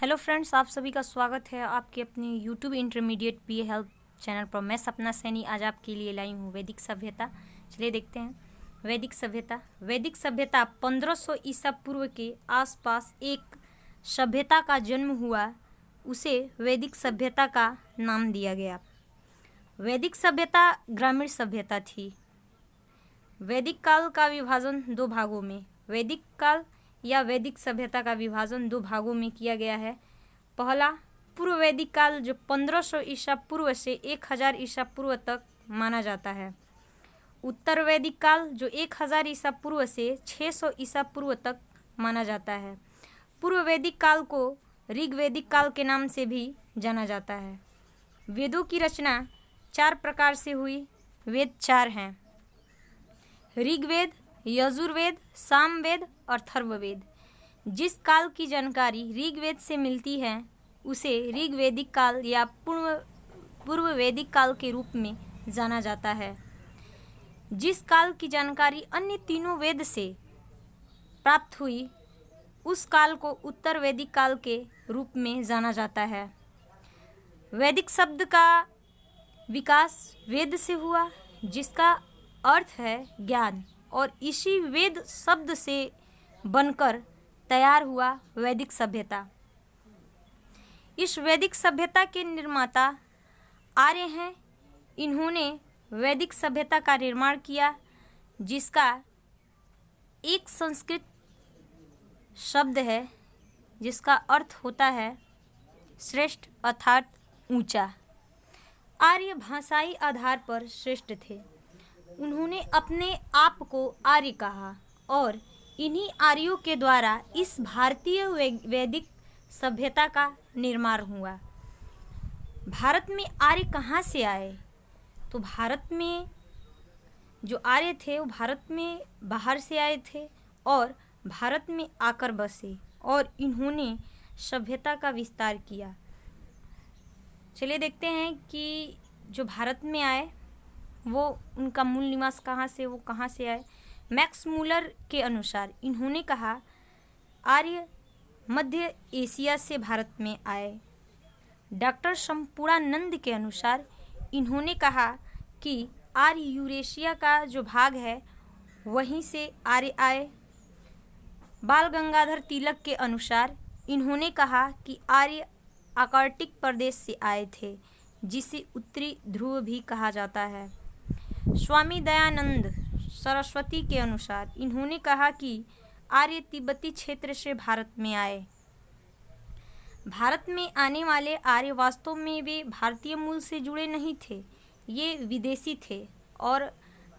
Hello friends, आप सभी का स्वागत है आपके अपने YouTube intermediate BA help channel पर। मैं सपना सैनी आज आपके लिए लाई हूँ वैदिक सभ्यता। चलिए देखते हैं वैदिक सभ्यता 1500 ईसा पूर्व के आसपास एक सभ्यता का जन्म हुआ, उसे वैदिक सभ्यता का नाम दिया गया। वैदिक सभ्यता ग्रामीण सभ्यता थी। वैदिक काल का विभाजन दो भागों में वैदिक काल या वैदिक सभ्यता का विभाजन दो भागों में किया गया है। पहला पूर्व वैदिक काल जो 1500 ईसा पूर्व से 1000 ईसा पूर्व तक माना जाता है। उत्तर वैदिक काल जो 1000 ईसा पूर्व से 600 ईसा पूर्व तक माना जाता है। पूर्व वैदिक काल को ऋग्वैदिक काल के नाम से भी जाना जाता है। वेदों की रचना 4 प्रकार से हुई। वेद 4 हैं: ऋग्वेद, यजुर्वेद, सामवेद और अथर्ववेद। जिस काल की जानकारी ऋग्वेद से मिलती है उसे ऋग्वैदिक काल या पूर्व वैदिक काल के रूप में जाना जाता है। जिस काल की जानकारी अन्य तीनों वेद से प्राप्त हुई उस काल को उत्तर वैदिक काल के रूप में जाना जाता है। वैदिक शब्द का विकास वेद से हुआ, जिसका अर्थ है ज्ञान, और इसी वेद शब्द से बनकर तैयार हुआ वैदिक सभ्यता। इस वैदिक सभ्यता के निर्माता आर्य हैं। इन्होंने वैदिक सभ्यता का निर्माण किया, जिसका एक संस्कृत शब्द है जिसका अर्थ होता है श्रेष्ठ अर्थात ऊंचा। आर्य भाषाई आधार पर श्रेष्ठ थे। उन्होंने अपने आप को आर्य कहा और इन्हीं आर्यों के द्वारा इस भारतीय वैदिक सभ्यता का निर्माण हुआ। भारत में आर्य कहाँ से आए? तो भारत में जो आर्य थे वो भारत में बाहर से आए थे और भारत में आकर बसे और इन्होंने सभ्यता का विस्तार किया। चलिए देखते हैं कि जो भारत में आए वो उनका मूल निवास कहाँ से, वो कहाँ से आए। मैक्स मूलर के अनुसार इन्होंने कहा आर्य मध्य एशिया से भारत में आए। डॉक्टर संपूर्णानंद के अनुसार इन्होंने कहा कि आर्य यूरेशिया का जो भाग है वहीं से आर्य आए। बाल गंगाधर तिलक के अनुसार इन्होंने कहा कि आर्य आर्कटिक प्रदेश से आए थे, जिसे उत्तरी ध्रुव भी कहा जाता है। स्वामी दयानंद सरस्वती के अनुसार इन्होंने कहा कि आर्य तिब्बती क्षेत्र से भारत में आए। भारत में आने वाले आर्य वास्तव में वे भारतीय मूल से जुड़े नहीं थे, ये विदेशी थे और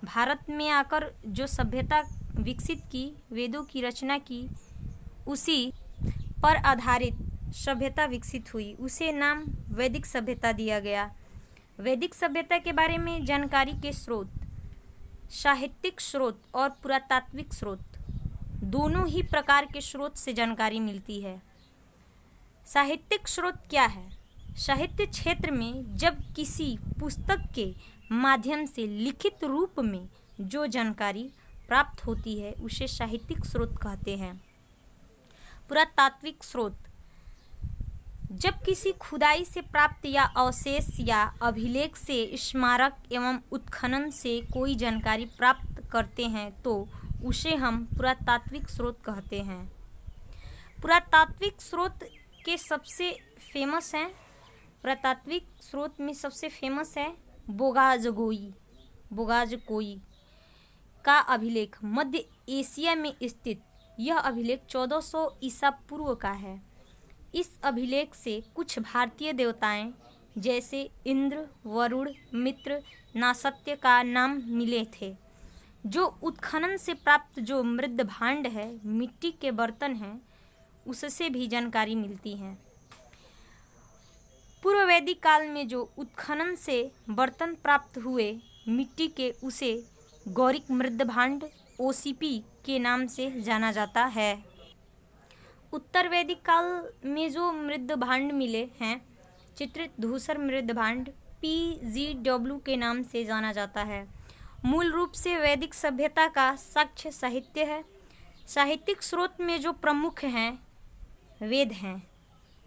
भारत में आकर जो सभ्यता विकसित की, वेदों की रचना की, उसी पर आधारित सभ्यता विकसित हुई, उसे नाम वैदिक सभ्यता दिया गया। वैदिक सभ्यता के बारे में जानकारी के स्रोत साहित्यिक स्रोत और पुरातात्विक स्रोत दोनों ही प्रकार के स्रोत से जानकारी मिलती है। साहित्यिक स्रोत क्या है? साहित्य क्षेत्र में जब किसी पुस्तक के माध्यम से लिखित रूप में जो जानकारी प्राप्त होती है उसे साहित्यिक स्रोत कहते हैं। पुरातात्विक स्रोत जब किसी खुदाई से प्राप्त या अवशेष या अभिलेख से, स्मारक एवं उत्खनन से कोई जानकारी प्राप्त करते हैं तो उसे हम पुरातात्विक स्रोत कहते हैं। पुरातात्विक स्रोत के सबसे फेमस हैं पुरातात्विक स्रोत में सबसे फेमस है बोगाजकोई का अभिलेख। मध्य एशिया में स्थित यह अभिलेख 1400 ईसा पूर्व का है। इस अभिलेख से कुछ भारतीय देवताएं जैसे इंद्र, वरुण, मित्र, नासत्य का नाम मिले थे। जो उत्खनन से प्राप्त जो मृद भांड है, मिट्टी के बर्तन हैं, उससे भी जानकारी मिलती है। पूर्व वैदिक काल में जो उत्खनन से बर्तन प्राप्त हुए मिट्टी के, उसे गौरिक मृद भांड OCP के नाम से जाना जाता है। उत्तर वैदिक काल में जो मृद भांड मिले हैं, चित्रित धूसर मृद भांड PGW के नाम से जाना जाता है। मूल रूप से वैदिक सभ्यता का साक्ष्य साहित्य है। साहित्यिक स्रोत में जो प्रमुख हैं वेद हैं।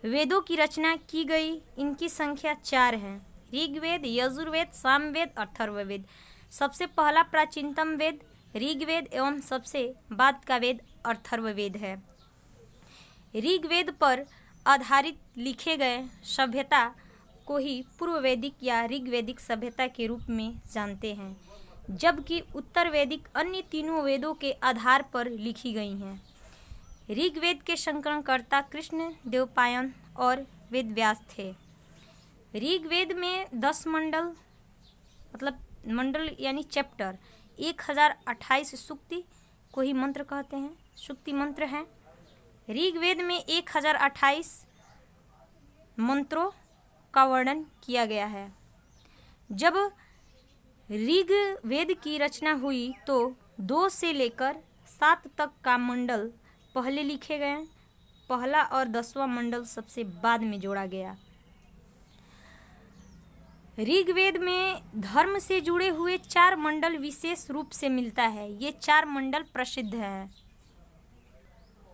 वेदों की रचना की गई, इनकी संख्या 4 है। ऋग्वेद, यजुर्वेद, सामवेद, अथर्ववेद। सबसे पहला प्राचीनतम वेद ऋग्वेद एवं सबसे बाद का वेद अथर्ववेद है। ऋग्वेद पर आधारित लिखे गए सभ्यता को ही पूर्व वैदिक या ऋग्वैदिक सभ्यता के रूप में जानते हैं, जबकि उत्तर वैदिक अन्य तीनों वेदों के आधार पर लिखी गई हैं। ऋग्वेद के संकलनकर्ता कृष्ण देवपायन और वेदव्यास थे। ऋग्वेद में 10 मंडल मतलब मंडल यानी चैप्टर 1028 सूक्ति को ही मंत्र कहते हैं, सूक्ति मंत्र हैं। ऋग्वेद में 1028 मंत्रों का वर्णन किया गया है। जब ऋग्वेद की रचना हुई तो 2 से लेकर 7 तक का मंडल पहले लिखे गए, पहला और 10वां मंडल सबसे बाद में जोड़ा गया। ऋग्वेद में धर्म से जुड़े हुए 4 मंडल विशेष रूप से मिलता है। ये 4 मंडल प्रसिद्ध हैं।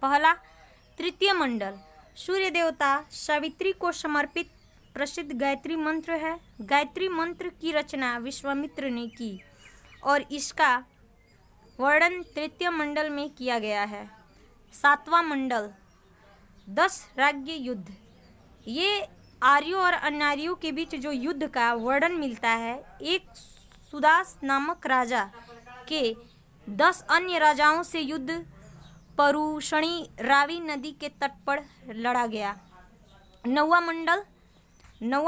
पहला तृतीय मंडल सूर्य देवता सावित्री को समर्पित प्रसिद्ध गायत्री मंत्र है। गायत्री मंत्र की रचना विश्वामित्र ने की और इसका वर्णन तृतीय मंडल में किया गया है। 7वां मंडल 10 राज्य युद्ध। ये आर्यों और अनार्यों के बीच जो युद्ध का वर्णन मिलता है, एक सुदास नामक राजा के 10 अन्य राजाओं से युद्ध परुषणी रावी नदी के तट पर लड़ा गया। 9वां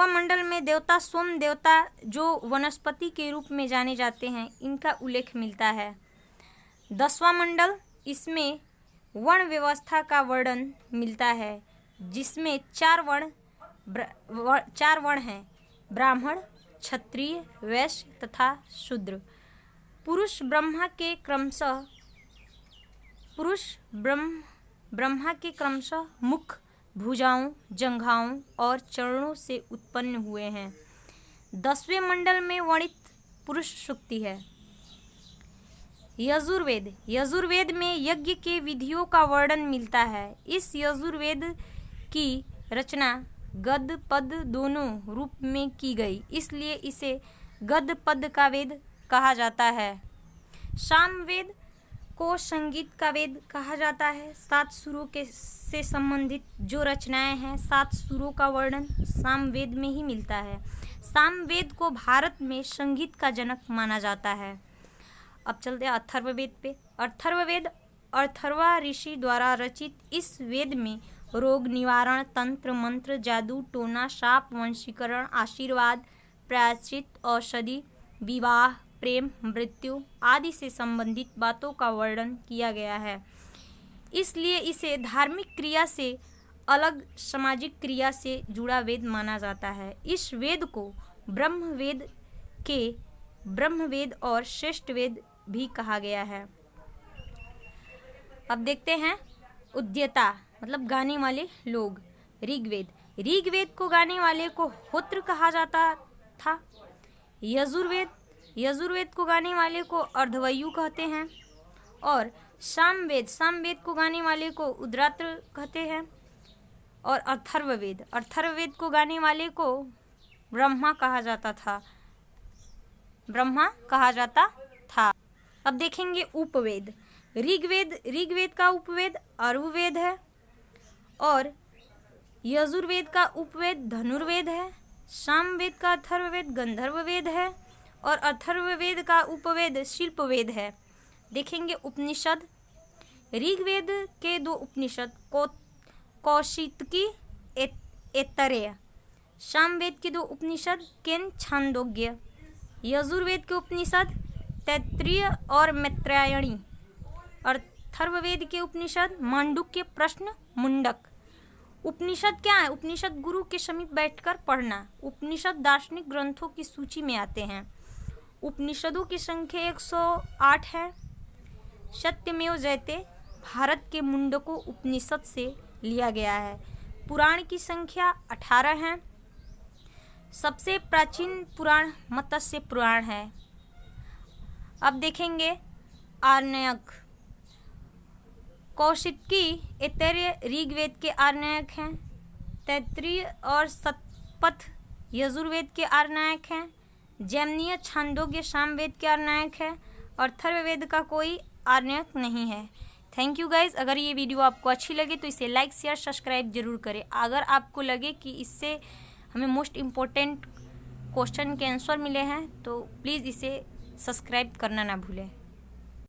मंडल में देवता सोम देवता जो वनस्पति के रूप में जाने जाते हैं, इनका उल्लेख मिलता है। 10वां मंडल, इसमें वर्ण व्यवस्था का वर्णन मिलता है, जिसमें 4 वर्ण हैं, ब्राह्मण, क्षत्रिय, वैश्य तथा शूद्र। पुरुष ब्रह्मा के क्रमशः मुख, भुजाओं, जंघाओं और चरणों से उत्पन्न हुए हैं। 10वें मंडल में वर्णित पुरुष सूक्ति है। यजुर्वेद में यज्ञ के विधियों का वर्णन मिलता है। इस यजुर्वेद की रचना गद्य पद दोनों रूप में की गई, इसलिए इसे गद्य पद का वेद कहा जाता है। सामवेद को संगीत का वेद कहा जाता है। 7 सुरों से संबंधित जो रचनाएं हैं, 7 सुरों का वर्णन सामवेद में ही मिलता है। सामवेद को भारत में संगीत का जनक माना जाता है। अब चलते हैं अथर्ववेद पे। अथर्ववेद अथर्वा ऋषि द्वारा रचित इस वेद में रोग निवारण, तंत्र मंत्र, जादू टोना, शाप, वंशीकरण, आशीर्वाद, प्रायश्चित, औषधि, विवाह, प्रेम, मृत्यु आदि से संबंधित बातों का वर्णन किया गया है। इसलिए इसे धार्मिक क्रिया से अलग सामाजिक क्रिया से जुड़ा वेद माना जाता है। इस वेद को ब्रह्मवेद और श्रेष्ठ वेद भी कहा गया है। अब देखते हैं उद्यता मतलब गाने वाले लोग। ऋग्वेद को गाने वाले को होत्र कहा जाता था। यजुर्वेद को गाने वाले को अर्धवयु कहते हैं और सामवेद को गाने वाले को उद्रात्र कहते हैं और अथर्ववेद को गाने वाले को ब्रह्मा कहा जाता था। अब देखेंगे उपवेद। ऋग्वेद का उपवेद अरुवेद है और यजुर्वेद का उपवेद धनुर्वेद है। सामवेद का अथर्ववेद गंधर्ववेद है और अथर्ववेद का उपवेद शिल्पवेद है। देखेंगे उपनिषद। ऋग्वेद के 2 उपनिषद कौशितकी ऐतरेय। सामवेद के 2 उपनिषद केन छांदोग्य। यजुर्वेद के उपनिषद तैत्तिरीय और मैत्रेयणी। अथर्ववेद के उपनिषद मांडुक्य, प्रश्न, मुंडक। उपनिषद क्या है? उपनिषद गुरु के समीप बैठकर पढ़ना। उपनिषद दार्शनिक ग्रंथों की सूची में आते हैं। उपनिषदों की संख्या 108 है। सत्यमेव जयते भारत के मुंडको उपनिषद से लिया गया है। पुराण की संख्या 18 है। सबसे प्राचीन पुराण मत्स्य पुराण है। अब देखेंगे आरण्यक। कौशितकी ऐतरेय ऋग्वेद के आरण्यक हैं। तैत्तिरीय और शतपथ यजुर्वेद के आरनायक हैं। जैमिनीय छांदोग्य सामवेद के आरनायक है और अथर्ववेद का कोई आरनायक नहीं है। Thank you guys. अगर ये वीडियो आपको अच्छी लगे तो इसे लाइक शेयर सब्सक्राइब जरूर करें। अगर आपको लगे कि इससे हमें मोस्ट इम्पोर्टेंट क्वेश्चन के आंसर मिले हैं तो प्लीज़ इसे सब्सक्राइब करना ना भूलें।